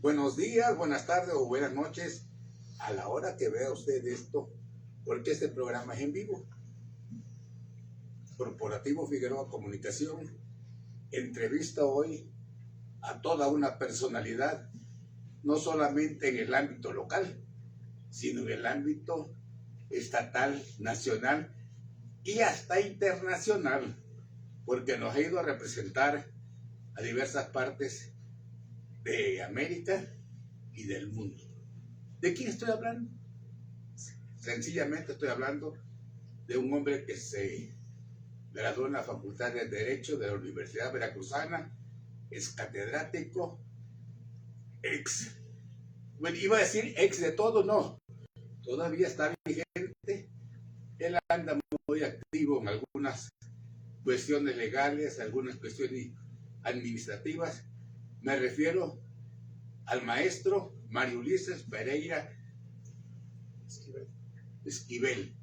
Buenos días, buenas tardes o buenas noches a la hora que vea usted esto, porque este programa es en vivo. Corporativo Figueroa Comunicación entrevista hoy a toda una personalidad, no solamente en el ámbito local, sino en el ámbito estatal, nacional y hasta internacional, porque nos ha ido a representar a diversas partes de América y del mundo. ¿De quién estoy hablando? Sencillamente estoy hablando de un hombre que se graduó en la Facultad de Derecho de la Universidad Veracruzana, es catedrático, bueno, iba a decir ex de todo, no, todavía está vigente. Él anda muy activo en algunas cuestiones legales, algunas cuestiones administrativas. Me refiero al maestro Mario Ulises Pereira Esquivel.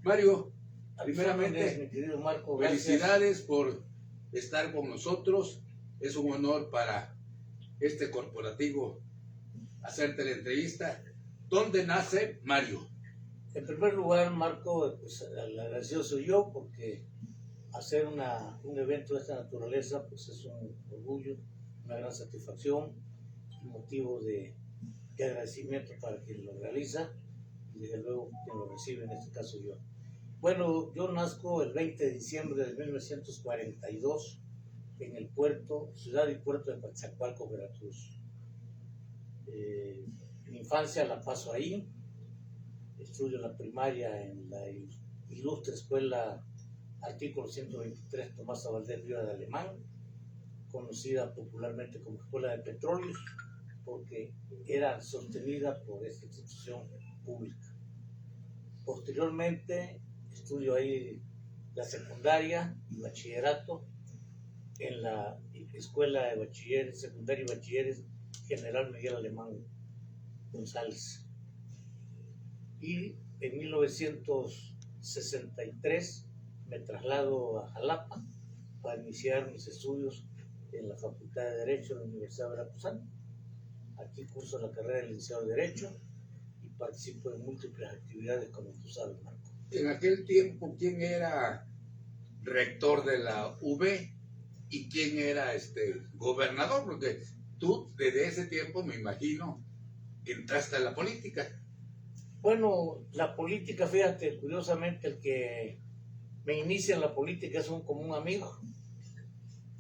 Mario, primeramente, mi querido Marco, felicidades por estar con nosotros. Es un honor para este corporativo hacerte la entrevista. ¿Dónde nace Mario? En primer lugar, Marco, pues el agradecido soy yo, porque hacer un evento de esta naturaleza pues es un orgullo, una gran satisfacción, un motivo de agradecimiento para quien lo realiza y desde luego quien lo recibe, en este caso yo. Bueno, yo nazco el 20 de diciembre de 1942 en el puerto, ciudad y puerto de Coatzacoalcos, Veracruz. Mi infancia la paso ahí, estudio la primaria en la ilustre escuela artículo 123 Tomás Valdés Riva de Alemán, conocida popularmente como Escuela de Petróleos, porque era sostenida por esta institución pública. Posteriormente estudio ahí la secundaria y bachillerato en la Escuela de Bachilleres, Secundaria y Bachilleres General Miguel Alemán González. Y en 1963 me traslado a Jalapa para iniciar mis estudios en la Facultad de Derecho de la Universidad Veracruzana. Aquí curso la carrera de licenciado de Derecho y participo en múltiples actividades, como tú sabes, Marco. En aquel tiempo, ¿quién era rector de la UB y quién era gobernador? Porque tú desde ese tiempo, me imagino, entraste a la política. Bueno, la política, fíjate, curiosamente el que me inicia en la política es como un amigo,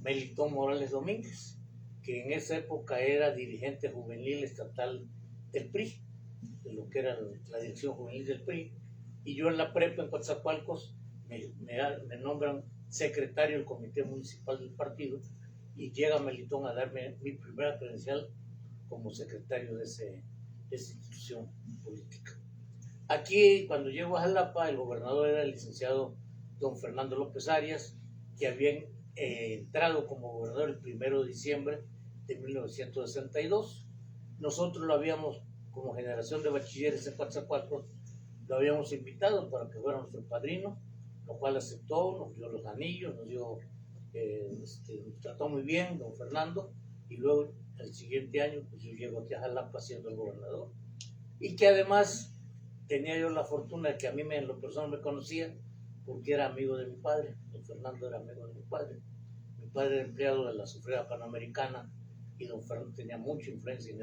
Melitón Morales Domínguez, que en esa época era dirigente juvenil estatal del PRI, de lo que era la dirección juvenil del PRI, y yo en la prepa en Coatzacoalcos me nombran secretario del comité municipal del partido, y llega Melitón a darme mi primera credencial como secretario de esa institución política. Aquí, cuando llego a Jalapa, el gobernador era el licenciado don Fernando López Arias, que había entrado como gobernador el 1 de diciembre de 1962. Nosotros lo habíamos, como generación de bachilleres en Coatzacoalcos, lo habíamos invitado para que fuera nuestro padrino, lo cual aceptó, nos dio los anillos, nos trató muy bien don Fernando, y luego el siguiente año pues yo llego aquí a Jalapa siendo el gobernador, y que además tenía yo la fortuna de que a mí en lo personal me conocía porque era amigo de mi padre. Don Fernando era amigo de mi padre. Mi padre era empleado de la Sufrega Panamericana y don Fernando tenía mucha influencia en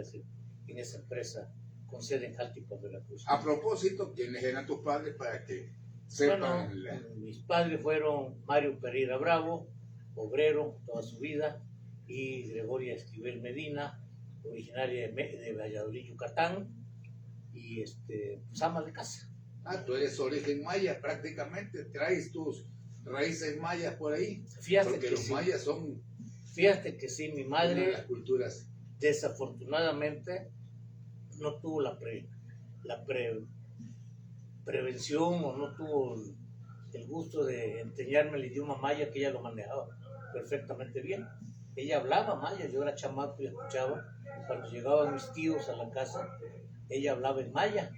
esa empresa con sede en Jaltipa, Veracruz. A propósito, ¿quiénes eran tus padres para que sepan? Bueno, mis padres fueron Mario Pereira Bravo, obrero toda su vida, y Gregoria Esquivel Medina, originaria de Valladolid, Yucatán, y pues ama de casa. Tú eres origen maya, prácticamente traes tus raíces mayas por ahí. Fíjate porque que los sí. Mayas son. Fíjate que sí, mi madre, una de las culturas. Desafortunadamente, no tuvo prevención, o no tuvo el gusto de enseñarme el idioma maya, que ella lo manejaba perfectamente bien. Ella hablaba maya, yo era chamaco y escuchaba. Cuando llegaban mis tíos a la casa, ella hablaba en maya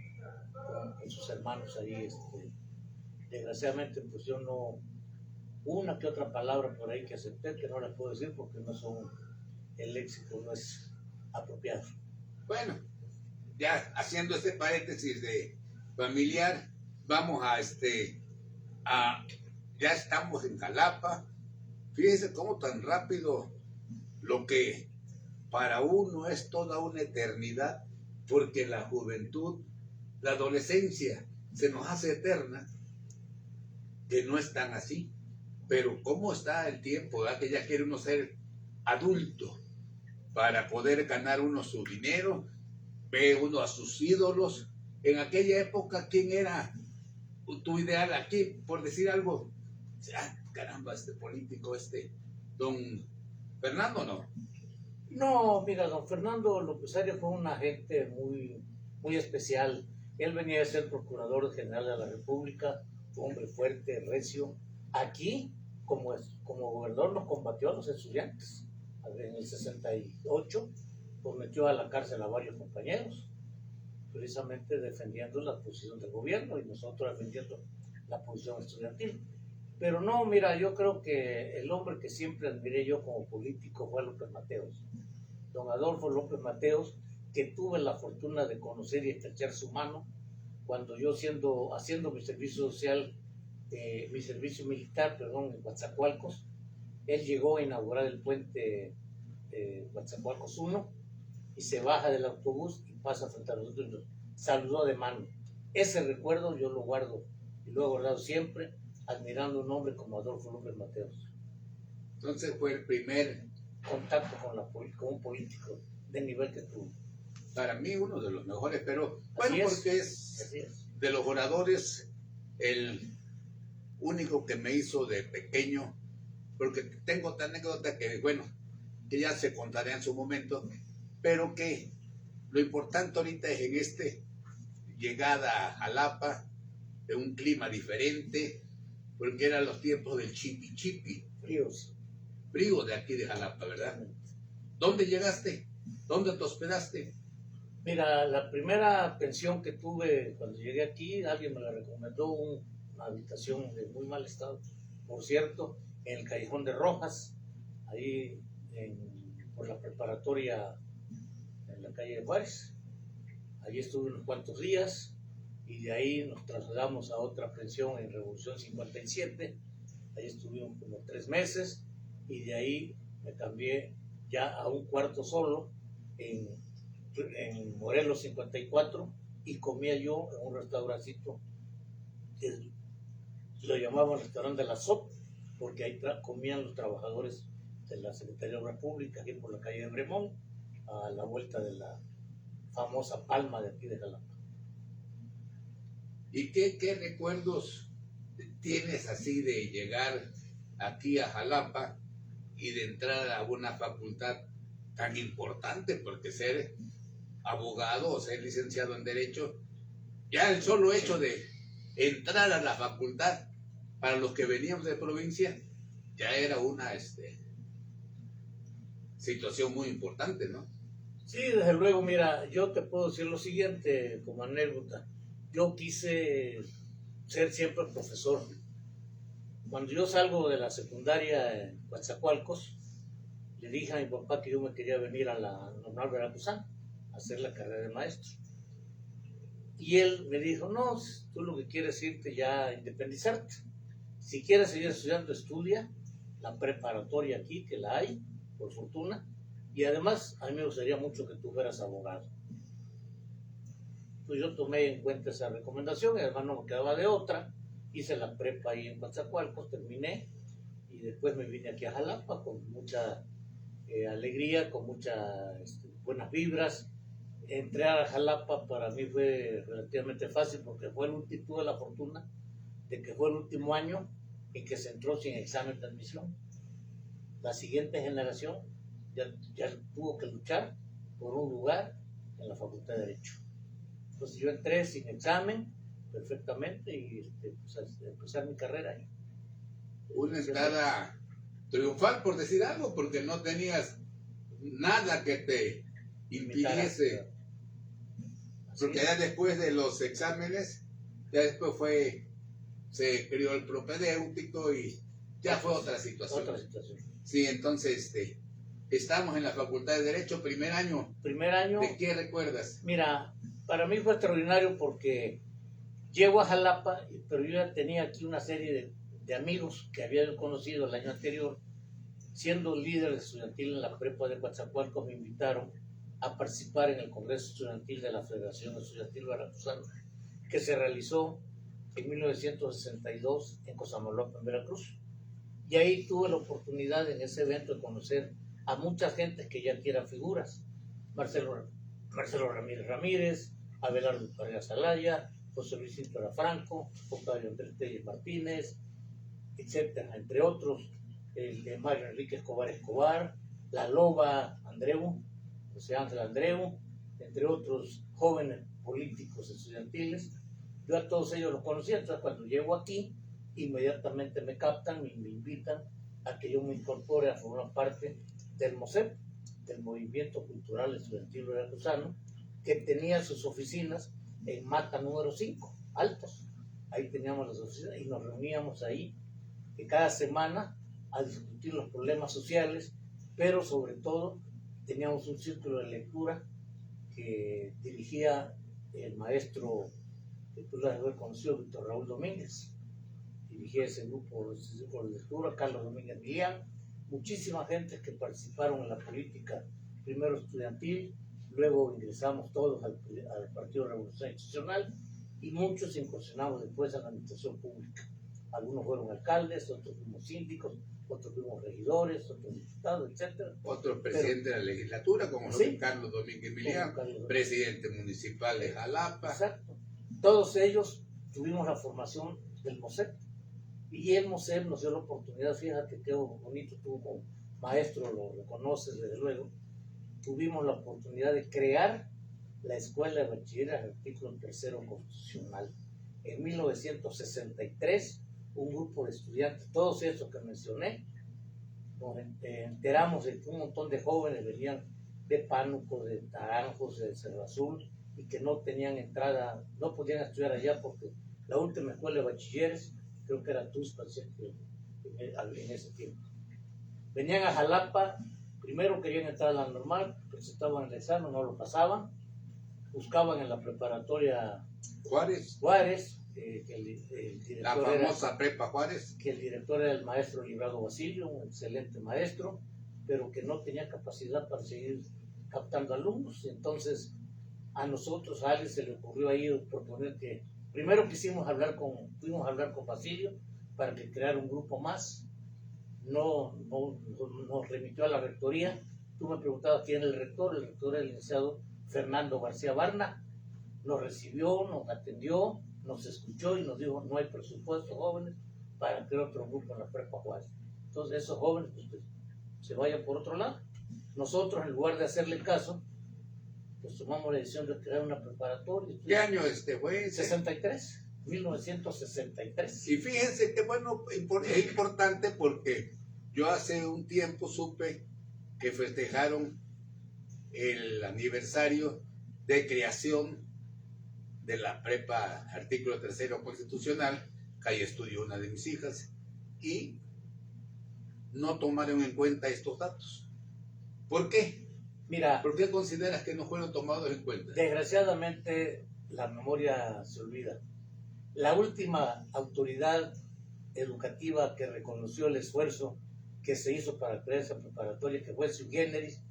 con sus hermanos ahí. Desgraciadamente, pues yo no, una que otra palabra por ahí que acepté, que no las puedo decir porque no son el léxico no es apropiado. Bueno, ya haciendo este paréntesis de familiar, vamos ya estamos en Jalapa. Fíjense cómo tan rápido lo que para uno es toda una eternidad, porque la juventud, la adolescencia se nos hace eterna, que no es tan así. Pero cómo está el tiempo, ¿verdad? Que ya quiere uno ser adulto para poder ganar uno su dinero, ve uno a sus ídolos. En aquella época, ¿quién era tu ideal aquí? Por decir algo, caramba, este político, don Fernando, ¿no? No, mira, don Fernando López Arias fue un agente muy especial. Él venía a ser procurador general de la República, hombre fuerte, recio. Aquí, como gobernador, nos combatió a los estudiantes. En el 68, pues metió a la cárcel a varios compañeros, precisamente defendiendo la posición del gobierno y nosotros defendiendo la posición estudiantil. Pero no, mira, yo creo que el hombre que siempre admiré yo como político fue López Mateos. Don Adolfo López Mateos, que tuve la fortuna de conocer y estrechar su mano cuando yo haciendo mi servicio social, mi servicio militar, perdón, en Coatzacoalcos. Él llegó a inaugurar el puente Coatzacoalcos 1 y se baja del autobús y pasa frente a nosotros y nos saludó de mano. Ese recuerdo yo lo guardo y lo he guardado siempre, admirando a un hombre como Adolfo López Mateos. Entonces fue el primer contacto con un político de nivel que tuvo. Para mí uno de los mejores, pero bueno, porque es de los oradores el único que me hizo de pequeño, porque tengo otra anécdota que, bueno, que ya se contará en su momento, pero que lo importante ahorita es en llegada a Jalapa, de un clima diferente, porque eran los tiempos del chipi chipi. Frío de aquí de Jalapa, ¿verdad? ¿Dónde llegaste? ¿Dónde te hospedaste? Mira, la primera pensión que tuve cuando llegué aquí, alguien me la recomendó, una habitación de muy mal estado, por cierto, en el Callejón de Rojas, ahí por la preparatoria en la calle de Juárez. Allí estuve unos cuantos días y de ahí nos trasladamos a otra pensión en Revolución 57. Ahí estuvimos como 3 meses y de ahí me cambié ya a un cuarto solo en Morelos 54 y comía yo en un restaurancito que lo llamaban restaurante de la SOP, porque ahí comían los trabajadores de la Secretaría de Obras Públicas, aquí por la calle de Bremón, a la vuelta de la famosa Palma de aquí de Jalapa. ¿Y qué recuerdos tienes así de llegar aquí a Jalapa y de entrar a una facultad tan importante? Porque ser abogado o ser licenciado en Derecho, ya el solo hecho de entrar a la facultad para los que veníamos de provincia, ya era una situación muy importante, ¿no? Sí, desde luego, mira, yo te puedo decir lo siguiente como anécdota. Yo quise ser siempre profesor. Cuando yo salgo de la secundaria en Coatzacoalcos, le dije a mi papá que yo me quería venir a la Normal Veracruzana a hacer la carrera de maestro. Y él me dijo, no, tú lo que quieres es irte ya a independizarte. Si quieres seguir estudiando, estudia la preparatoria aquí, que la hay, por fortuna. Y además, a mí me gustaría mucho que tú fueras abogado. Pues yo tomé en cuenta esa recomendación y además no me quedaba de otra. Hice la prepa ahí en Coatzacoalcos, terminé y después me vine aquí a Jalapa con mucha alegría, con muchas buenas vibras. Entrar a Jalapa para mí fue relativamente fácil porque tuve la fortuna de que fue el último año en que se entró sin examen de admisión. La siguiente generación ya tuvo que luchar por un lugar en la Facultad de Derecho. Entonces yo entré sin examen perfectamente y pues, a empezar mi carrera ahí. Una entrada triunfal, por decir algo, porque no tenías nada que te impidiese. Porque ya después de los exámenes, ya después se creó el propedéutico y ya fue otra situación. Otra situación. Sí, entonces, Estamos en la Facultad de Derecho, primer año. Primer año, ¿De qué recuerdas? mira, para mí fue extraordinario porque llego a Jalapa, pero yo ya tenía aquí una serie de amigos que había yo conocido el año anterior. Siendo líder estudiantil en la prepa de Coatzacoalcos, me invitaron a participar en el Congreso Estudiantil de la Federación Estudiantil Veracruzana, que se realizó en 1962 en Cosamaloapan, en Veracruz. Y ahí tuve la oportunidad en ese evento de conocer a mucha gente que ya eran figuras. Marcelo Ramírez Ramírez, Abelardo Correa Salaya, José Luis Cintura Franco, Octavio Andrés Telles Martínez, etcétera, entre otros, el de Mario Enrique Escobar, la Loba Andreu, José Ángel Andreu, entre otros jóvenes políticos estudiantiles. Yo a todos ellos los conocía, entonces cuando llego aquí, inmediatamente me captan y me invitan a que yo me incorpore a formar parte del MOSEP, del Movimiento Cultural Estudiantil Veracruzano, que tenía sus oficinas en Mata número 5, Altos. Ahí teníamos las oficinas y nos reuníamos ahí cada semana a discutir los problemas sociales, pero sobre todo teníamos un círculo de lectura que dirigía el maestro que tú lo has de haber conocido, Víctor Raúl Domínguez. Dirigía ese grupo de lectura, Carlos Domínguez Millán, muchísima gente que participaron en la política, primero estudiantil, luego ingresamos todos al Partido Revolucionario Institucional y muchos incursionamos después en la administración pública. Algunos fueron alcaldes, otros fuimos síndicos, otros fuimos regidores, otros diputados, etc. Otros presidentes de la legislatura, como sí, Carlos Domínguez Milián, presidente municipal de Jalapa. Exacto. Todos ellos tuvimos la formación del MOSEP. Y el MOSEP nos dio la oportunidad, fíjate qué bonito, tú como maestro lo reconoces desde luego, tuvimos la oportunidad de crear la Escuela de Bachilleres artículo 3º constitucional. En 1963, un grupo de estudiantes, todos esos que mencioné, nos enteramos de que un montón de jóvenes venían de Pánuco, de Naranjos, de Cerro Azul, y que no tenían entrada, no podían estudiar allá porque la última escuela de bachilleres, creo que era Tuxpan en ese tiempo. Venían a Jalapa, primero querían entrar a la normal, presentaban el examen, no lo pasaban, buscaban en la preparatoria Juárez, el director la famosa prepa Juárez, que el director era el maestro Librado Basilio, un excelente maestro, pero que no tenía capacidad para seguir captando alumnos. Entonces a nosotros, a alguien se le ocurrió ahí proponer que primero fuimos a hablar con Basilio para que creara un grupo más. Nos remitió a la rectoría. Tú me preguntabas quién era el rector era el licenciado Fernando García Barna. Nos recibió, nos atendió, nos escuchó y nos dijo: no hay presupuesto, jóvenes, para crear otro grupo en la prepa Juárez. Entonces esos jóvenes pues, se vayan por otro lado. Nosotros, en lugar de hacerle caso, pues tomamos la decisión de crear una preparatoria. ¿Qué año fue? 63, 1963. Y fíjense que bueno, es importante porque yo hace un tiempo supe que festejaron el aniversario de creación de la prepa artículo 3º constitucional, que ahí estudió una de mis hijas, y no tomaron en cuenta estos datos. ¿Por qué? Mira, ¿por qué consideras que no fueron tomados en cuenta? Desgraciadamente la memoria se olvida. La última autoridad educativa que reconoció el esfuerzo que se hizo para crear esa preparatoria, que fue sui generis,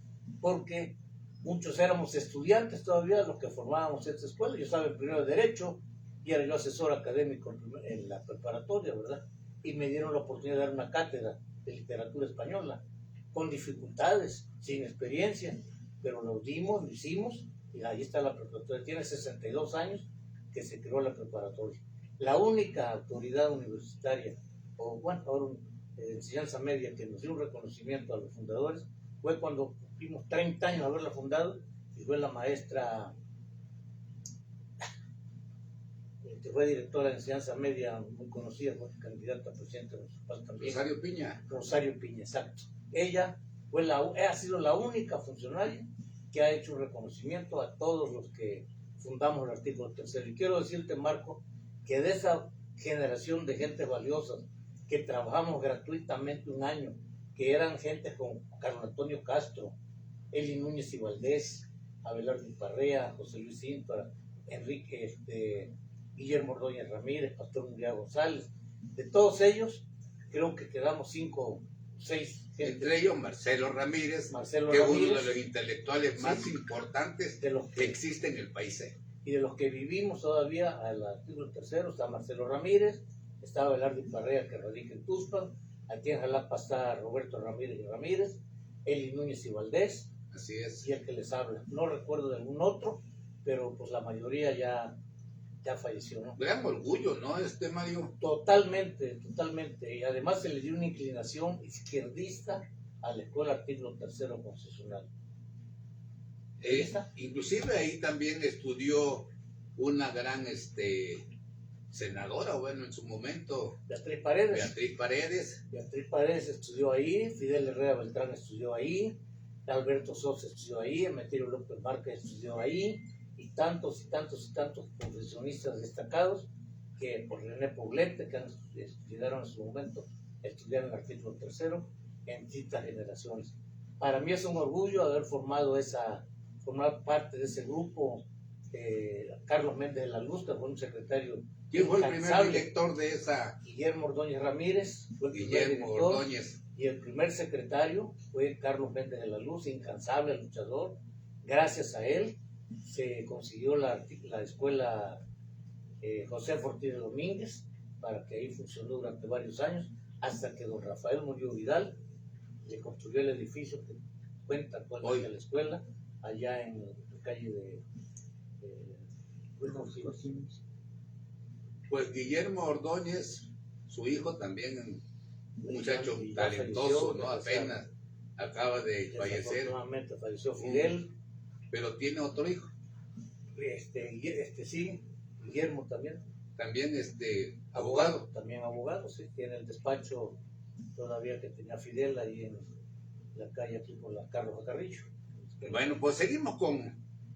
porque muchos éramos estudiantes todavía los que formábamos esta escuela. Yo estaba en primero de Derecho y era yo asesor académico en la preparatoria, ¿verdad? Y me dieron la oportunidad de dar una cátedra de literatura española, con dificultades, sin experiencia, pero lo dimos, lo hicimos, y ahí está la preparatoria. Tiene 62 años que se creó la preparatoria. La única autoridad universitaria, o bueno, ahora enseñanza media, que nos dio un reconocimiento a los fundadores, fue cuando cumplimos 30 años de haberla fundado, y fue la maestra, que fue directora de enseñanza media, muy conocida, fue candidata a presidente municipal también. Rosario Piña. Rosario Piña, exacto. Ella ha sido la única funcionaria que ha hecho un reconocimiento a todos los que fundamos el artículo 3º. Y quiero decirte, Marco, que de esa generación de gente valiosa que trabajamos gratuitamente un año que eran gente como Carlos Antonio Castro, Eli Núñez y Valdés, Abelardo Parrea, José Luis Cinta, Enrique, Guillermo Ordóñez Ramírez, Pastor Muriel González. De todos ellos, creo que quedamos 5, 6 gente. Entre ellos Marcelo Ramírez, Marcelo que es Ramírez, uno de los intelectuales más sí, importantes de los que que, existe en el país. y de los que vivimos todavía al artículo 3 está Marcelo Ramírez, está Abelardo Parrea, que radica en Tuxpan, aquí en Jalapa está Roberto Ramírez y Ramírez, Eli Núñez y Valdés, Así es. y el que les habla. No recuerdo de algún otro, pero pues la mayoría ya falleció, ¿no? Gran orgullo, ¿no? Mario. Totalmente, totalmente. Y además se le dio una inclinación izquierdista a la escuela artículo 3 constitucional. Inclusive ahí también estudió una gran senadora, bueno, en su momento, Beatriz Paredes. Beatriz Paredes. Beatriz Paredes estudió ahí, Fidel Herrera Beltrán estudió ahí, Alberto Sosa estudió ahí, Emeterio López Márquez estudió ahí, y tantos y tantos y tantos profesionistas destacados que por René Poblete, que llegaron en su momento a estudiar el artículo 3 en distintas generaciones. Para mí es un orgullo haber formado formar parte de ese grupo. Carlos Méndez de la Luz, que fue un secretario. ¿Quién fue el primer director de esa? Guillermo Ordóñez Ramírez fue el primer Guillermo director, Ordóñez. y el primer secretario fue Carlos Méndez de la Luz, incansable luchador. Gracias a él se consiguió la escuela José Ortiz de Domínguez, para que ahí funcionó durante varios años, hasta que don Rafael Murillo Vidal le construyó el edificio que cuenta actualmente la escuela, allá en la calle de Pues Guillermo Ordóñez, su hijo también, un muchacho y talentoso, falleció, ¿no? Apenas acaba de fallecer. Desafortunadamente falleció Fidel. Pero tiene otro hijo. Sí, Guillermo también. También abogado. También abogado, sí. Tiene el despacho todavía que tenía Fidel ahí en la calle aquí por la Carlos Carrillo. Bueno, pues seguimos con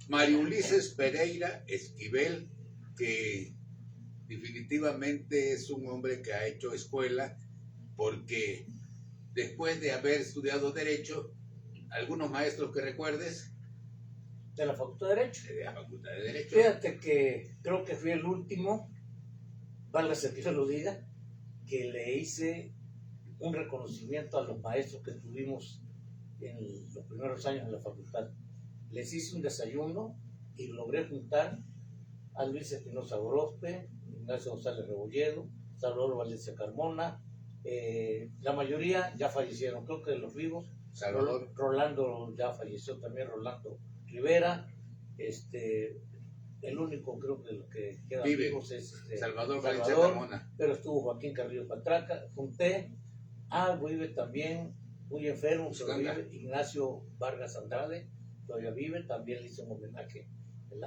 Mario Ulises Pereira Esquivel, que definitivamente es un hombre que ha hecho escuela, porque después de haber estudiado Derecho, algunos maestros que recuerdes. De la Facultad de Derecho. De la Facultad de Derecho. Fíjate que creo que fui el último, válgase que yo lo diga, que le hice un reconocimiento a los maestros que tuvimos en los primeros años en la facultad. Les hice un desayuno y logré juntar a Luis Espinosa Gorospe, Ignacio González Rebolledo, Salvador Valencia Carmona. La mayoría ya fallecieron, creo que de los vivos. Salvador. Rolando ya falleció también, Rolando Rivera. El único, creo que los que quedan vivos es Salvador Valencia Carmona. Pero estuvo Joaquín Carrillo Patraca. Junté vive también, muy enfermo, pero vive Ignacio Vargas Andrade, todavía vive. También le hice un homenaje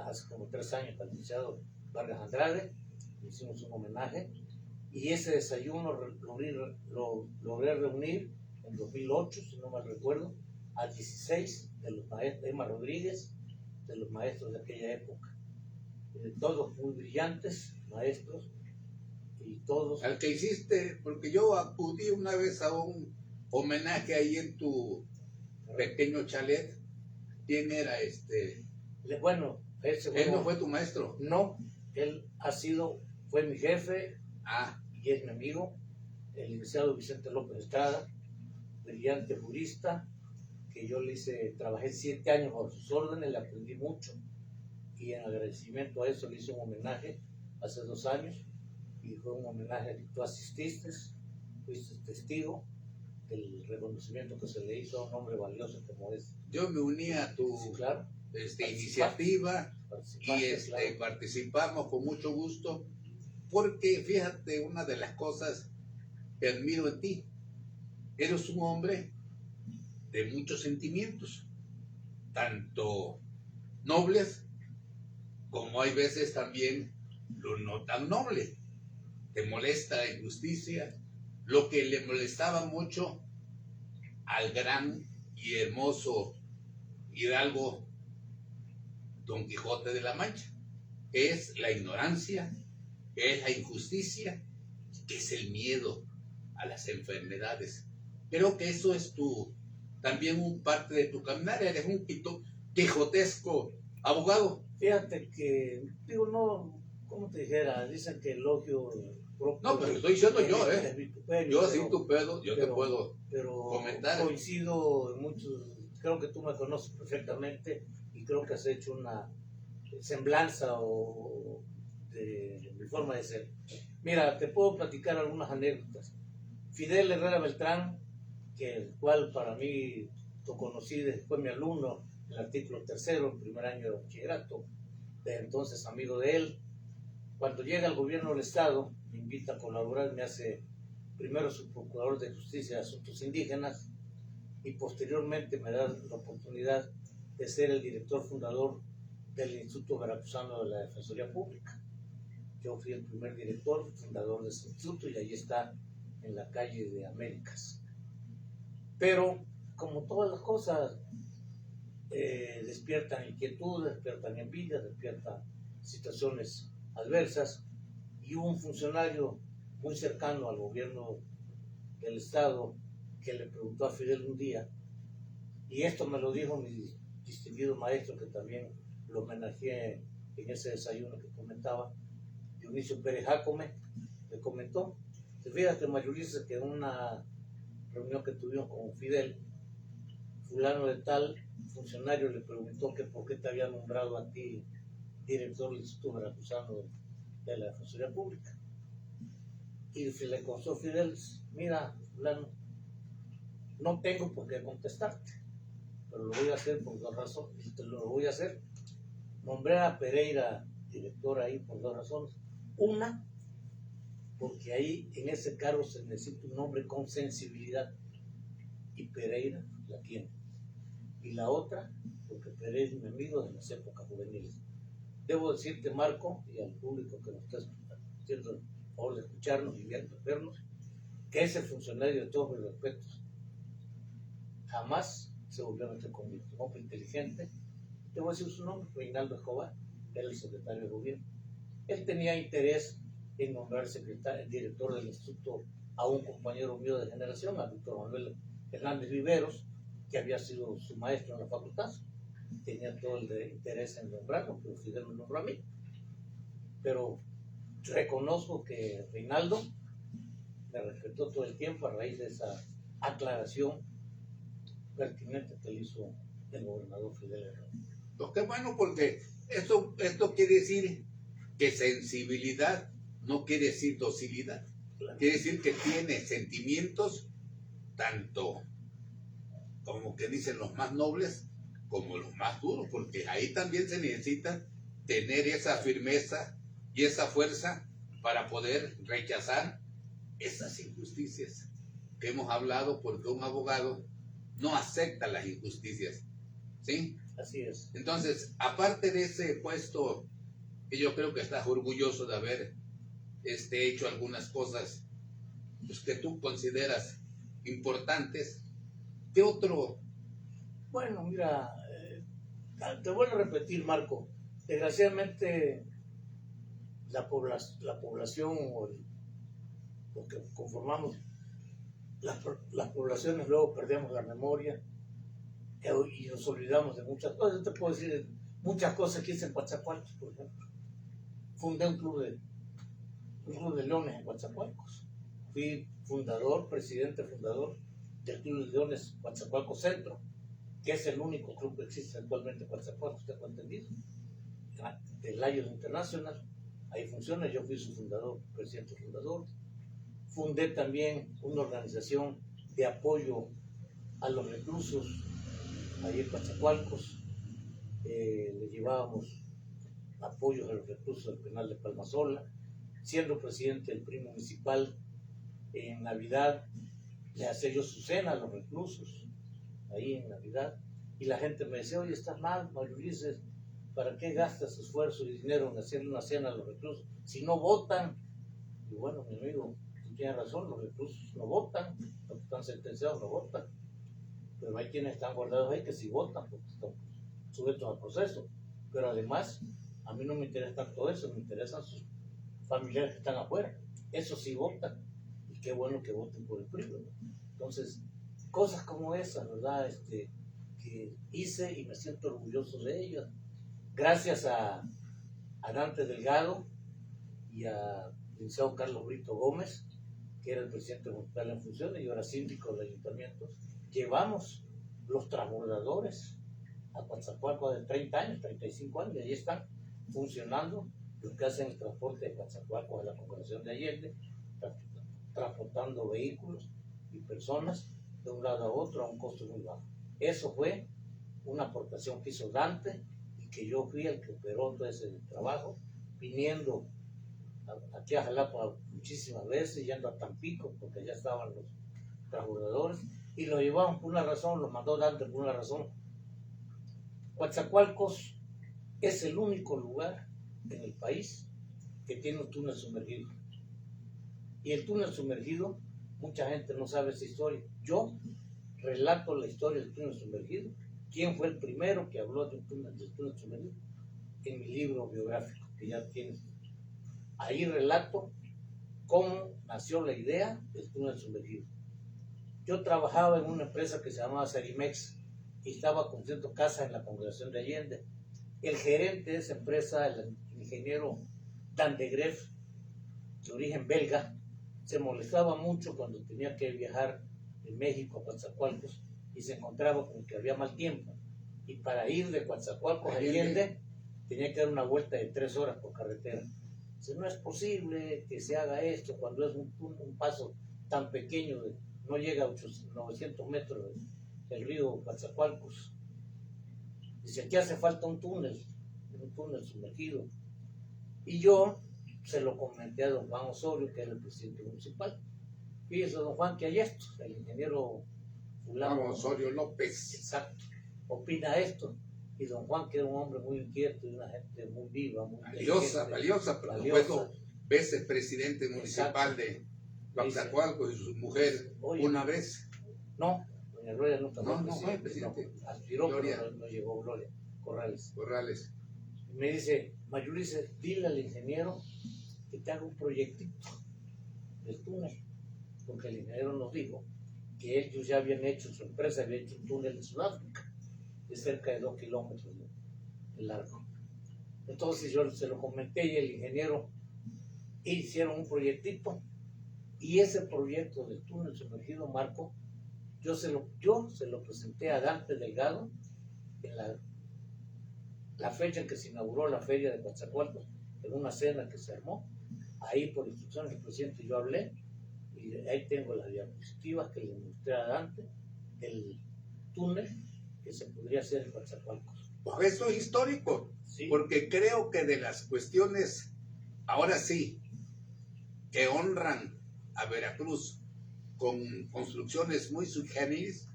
hace como 3 años al licenciado Vargas Andrade, le hicimos un homenaje, y ese desayuno lo logré reunir en 2008, si no mal recuerdo, a 16 de los maestros, Emma Rodríguez, de los maestros de aquella época, todos muy brillantes maestros, y todos... Al que hiciste, porque yo acudí una vez a un homenaje ahí en tu pequeño chalet. ¿Quién era Bueno, él no fue tu maestro. No, él fue mi jefe, y es mi amigo, el licenciado Vicente López Estrada, brillante jurista, que yo trabajé 7 años bajo sus órdenes, le aprendí mucho, y en agradecimiento a eso le hice un homenaje hace 2 años, y fue un homenaje que tú asististe, fuiste testigo del reconocimiento que se le hizo a un hombre valioso como es. Yo me uní a tu iniciativa y participamos con mucho gusto, porque fíjate, una de las cosas que admiro en ti, eres un hombre de muchos sentimientos, tanto nobles como hay veces también lo no tan noble. Te molesta la injusticia, lo que le molestaba mucho al gran y hermoso hidalgo Don Quijote de la Mancha, que es la ignorancia, que es la injusticia, que es el miedo a las enfermedades. Creo que eso es también un parte de tu caminar. Eres un quijotesco abogado. Fíjate que, digo, no, ¿cómo te dijera? Dicen que elogio propio. No, pero estoy diciendo yo, es vituperio, Yo sin tu pedo, yo te puedo pero comentar. coincido en muchos, creo que tú me conoces perfectamente y creo que has hecho una semblanza de mi forma de ser. Mira, te puedo platicar algunas anécdotas. Fidel Herrera Beltrán, que el cual para mí lo conocí, fue mi alumno en el artículo tercero, en primer año de bachillerato, de entonces amigo de él. Cuando llega al gobierno del Estado, me invita a colaborar, me hace primero su procurador de justicia de asuntos indígenas y posteriormente me da la oportunidad de ser el director fundador del Instituto Veracruzano de la Defensoría Pública. Yo fui el primer director fundador de ese instituto y ahí está en la calle de Américas. Pero como todas las cosas, despiertan inquietud, despiertan envidia, despiertan situaciones adversas, y hubo un funcionario muy cercano al gobierno del Estado que le preguntó a Fidel un día, y esto me lo dijo mi distinguido maestro, que también lo homenajeé en ese desayuno que comentaba, Dionisio Pérez Jácome, le comentó: fíjate, Mario Ulises, que en una reunión que tuvimos con Fidel, fulano de tal funcionario le preguntó que por qué te había nombrado a ti director del Instituto Veracruzano de la Defensoría Pública. Y le contó Fidel: mira, fulano, no tengo por qué contestarte, pero lo voy a hacer por dos razones. Lo voy a hacer. Nombré a Pereira director ahí por dos razones. Una, porque ahí en ese cargo se necesita un hombre con sensibilidad, y Pereira la tiene. Y la otra, porque Pereira es mi amigo de las épocas juveniles. Debo decirte, Marco, y al público que nos está haciendo el favor de escucharnos y vernos, que ese funcionario, de todos mis respetos, jamás se volvió a meter conmigo. Un hombre inteligente. Te voy a decir su nombre: Reinaldo Escobar, era el secretario de gobierno. Él tenía interés en nombrar director del instituto a un compañero mío de generación, a Víctor Manuel Hernández Viveros, que había sido su maestro en la facultad. Tenía todo el interés en nombrarlo, pero Fidel me nombró a mí. Pero reconozco que Reinaldo me respetó todo el tiempo a raíz de esa aclaración pertinente que le hizo el gobernador Fidel Herrera. Pues qué bueno, porque esto quiere decir que sensibilidad no quiere decir docilidad. Claro. Quiere decir que tiene sentimientos, tanto como que dicen los más nobles como los más duros, porque ahí también se necesita tener esa firmeza y esa fuerza para poder rechazar esas injusticias que hemos hablado, porque un abogado no acepta las injusticias, ¿sí? Así es. Entonces, aparte de ese puesto, que yo creo que estás orgulloso de haber hecho algunas cosas pues, que tú consideras importantes, ¿qué otro? Bueno, mira, te vuelvo a repetir, Marco, desgraciadamente la población o lo que conformamos las poblaciones, luego perdemos la memoria y nos olvidamos de muchas cosas. Yo te puedo decir muchas cosas que hice en Coatzacoalcos, por ejemplo. Fundé un club de leones en Coatzacoalcos. Fui presidente fundador del Club de Leones Coatzacoalcos Centro, que es el único club que existe actualmente en Coatzacoalcos, tengo entendido, del Lions International. Ahí funciona, yo fui su fundador, presidente fundador. Fundé también una organización de apoyo a los reclusos ahí en Coatzacoalcos. Le llevábamos apoyos a los reclusos del penal de Palmasola. Siendo presidente del PRI municipal, en Navidad le hacía yo su cena a los reclusos ahí en Navidad, y la gente me decía: oye, estás mal, Mario Ulises, ¿para qué gastas esfuerzo y dinero en hacerle una cena a los reclusos si no votan? Y bueno, mi amigo, tú tienes razón, los reclusos no votan, los que están sentenciados no votan, pero hay quienes están guardados ahí que sí votan porque están sujetos al proceso. Pero además, a mí no me interesa tanto eso, me interesan sus familiares que están afuera, eso sí votan, y qué bueno que voten por el PRI, ¿no? Entonces, cosas como esas, ¿verdad? Que hice y me siento orgulloso de ellas. Gracias a Dante Delgado y a licenciado Carlos Brito Gómez, que era el presidente municipal en funciones y ahora síndico del ayuntamiento, llevamos los transbordadores a Coatzacoalcos de 30 años, 35 años, y ahí están funcionando los que hacen el transporte de Coatzacoalcos a la Congregación de Allende, transportando vehículos y personas de un lado a otro a un costo muy bajo. Eso fue una aportación que hizo Dante y que yo fui el que operó todo ese trabajo, viniendo aquí a Jalapa muchísimas veces, yendo a Tampico, porque ya estaban los transbordadores, y lo llevaban por una razón, lo mandó Dante por una razón. Coatzacoalcos es el único lugar en el país que tiene un túnel sumergido. Y el túnel sumergido, mucha gente no sabe esa historia. Yo relato la historia del túnel sumergido. ¿Quién fue el primero que habló del túnel sumergido? En mi libro biográfico, que ya tienes. Ahí relato cómo nació la idea del túnel sumergido. Yo trabajaba en una empresa que se llamaba Serimex y estaba construyendo casas en la Congregación de Allende. El gerente de esa empresa, el ingeniero Dan de Greff, de origen belga, se molestaba mucho cuando tenía que viajar de México a Coatzacoalcos y se encontraba con que había mal tiempo. Y para ir de Coatzacoalcos a Allende tenía que dar una vuelta de 3 horas por carretera. Dice, no es posible que se haga esto cuando es un paso tan pequeño, no llega a 900 metros del río Coatzacoalcos. Dice, aquí hace falta un túnel sumergido. Y yo se lo comenté a don Juan Osorio, que era el presidente municipal. Fíjese, don Juan, que hay esto, el ingeniero fulano. Juan Osorio López. Exacto, opina esto. Y don Juan, que era un hombre muy inquieto y una gente muy viva, muy valiosa, pero fue vicepresidente municipal de Coatzacoalcos y su mujer una vez. No, doña Gloria nunca fue presidente. No, aspiró, pero no llegó Gloria Corrales. Y me dice, Mayulice, dile al ingeniero que te haga un proyectito del túnel, porque el ingeniero nos dijo que ellos ya habían hecho, su empresa había hecho un túnel en Sudáfrica de cerca de 2 kilómetros de largo. Entonces yo se lo comenté y el ingeniero hicieron un proyectito, y ese proyecto del túnel sumergido, Marco, yo se lo presenté a Dante Delgado en la fecha en que se inauguró la feria de Coatzacoalcos, en una cena que se armó. Ahí por instrucciones del presidente yo hablé y ahí tengo las diapositivas que le mostré a Dante del túnel que se podría hacer en Coatzacoalcos. Pues eso es histórico, sí, porque creo que de las cuestiones, ahora sí, que honran a Veracruz con construcciones muy sui generis,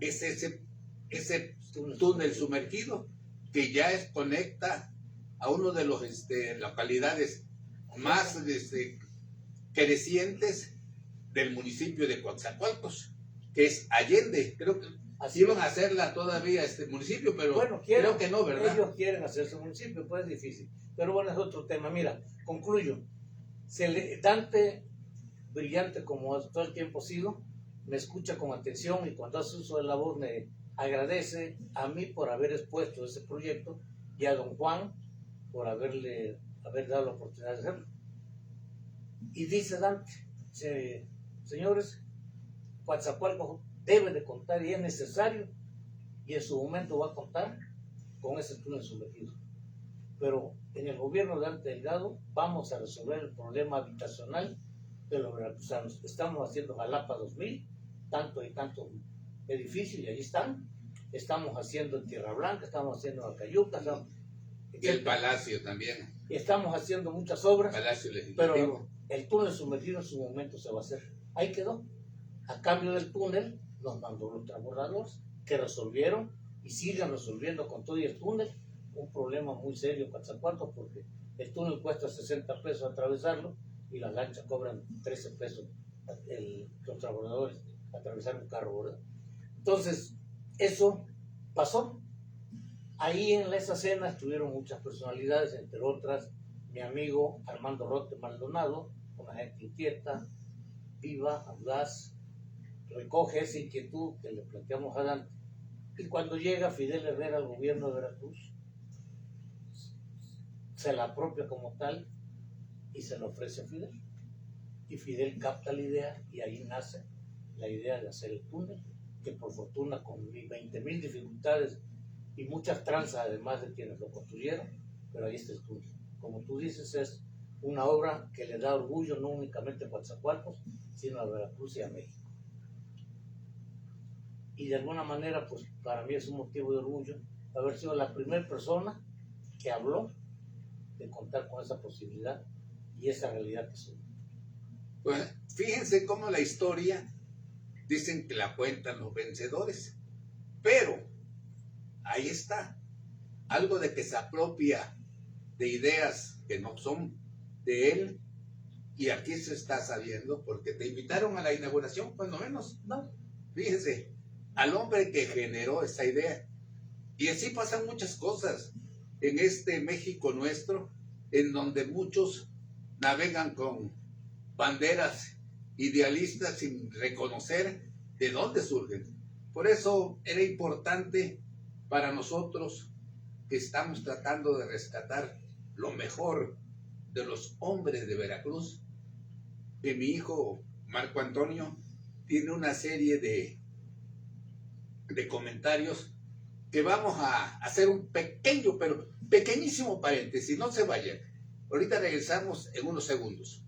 es ese túnel sumergido que ya conecta a uno de los localidades más crecientes del municipio de Coatzacoalcos, que es Allende. Creo que así iban a hacerla todavía este municipio, pero bueno, creo que no, ¿verdad? Ellos quieren hacer su municipio, pues es difícil. Pero bueno, es otro tema. Mira, concluyo. Dante, brillante como todo el tiempo ha sido, me escucha con atención y cuando hace uso de la voz me agradece a mí por haber expuesto ese proyecto y a don Juan por haber dado la oportunidad de hacerlo. Y dice Dante, señores, Coatzacoalcos debe de contar y es necesario y en su momento va a contar con ese túnel sumergido. Pero en el gobierno de Dante Delgado vamos a resolver el problema habitacional de los veracruzanos. Estamos haciendo Jalapa 2000, tanto y tantos edificios y ahí están. Estamos haciendo en Tierra Blanca, estamos haciendo en Acayuca, y el Palacio también. Y estamos haciendo muchas obras, Palacio Legislativo. Pero el túnel sumergido en su momento se va a hacer. Ahí quedó. A cambio del túnel nos mandó los transbordadores que resolvieron y siguen resolviendo con todo y el túnel un problema muy serio en Coatzacoalcos, porque el túnel cuesta 60 pesos atravesarlo y las lanchas cobran 13 pesos los transbordadores atravesar un carro, ¿verdad? Entonces, eso pasó. Ahí en esa cena estuvieron muchas personalidades, entre otras mi amigo Armando Rote Maldonado, una gente inquieta, viva, audaz, recoge esa inquietud que le planteamos adelante. Y cuando llega Fidel Herrera al gobierno de Veracruz, se la apropia como tal y se la ofrece a Fidel. Y Fidel capta la idea y ahí nace la idea de hacer el túnel, que por fortuna con 20.000 dificultades y muchas tranzas además de quienes lo construyeron, pero ahí está el túnel. Como tú dices, es una obra que le da orgullo no únicamente a Coatzacoalcos, sino a Veracruz y a México. Y de alguna manera, pues para mí es un motivo de orgullo haber sido la primera persona que habló de contar con esa posibilidad y esa realidad que son. Pues fíjense cómo la historia dicen que la cuentan los vencedores, pero ahí está, algo de que se apropia de ideas que no son de él, y aquí se está sabiendo porque te invitaron a la inauguración, cuando menos, no, fíjense, al hombre que generó esa idea. Y así pasan muchas cosas en este México nuestro, en donde muchos navegan con banderas idealistas sin reconocer de dónde surgen. Por eso era importante para nosotros, que estamos tratando de rescatar lo mejor de los hombres de Veracruz, que mi hijo Marco Antonio tiene una serie de comentarios que vamos a hacer un pequeño, pero pequeñísimo paréntesis. No se vayan. Ahorita regresamos en unos segundos.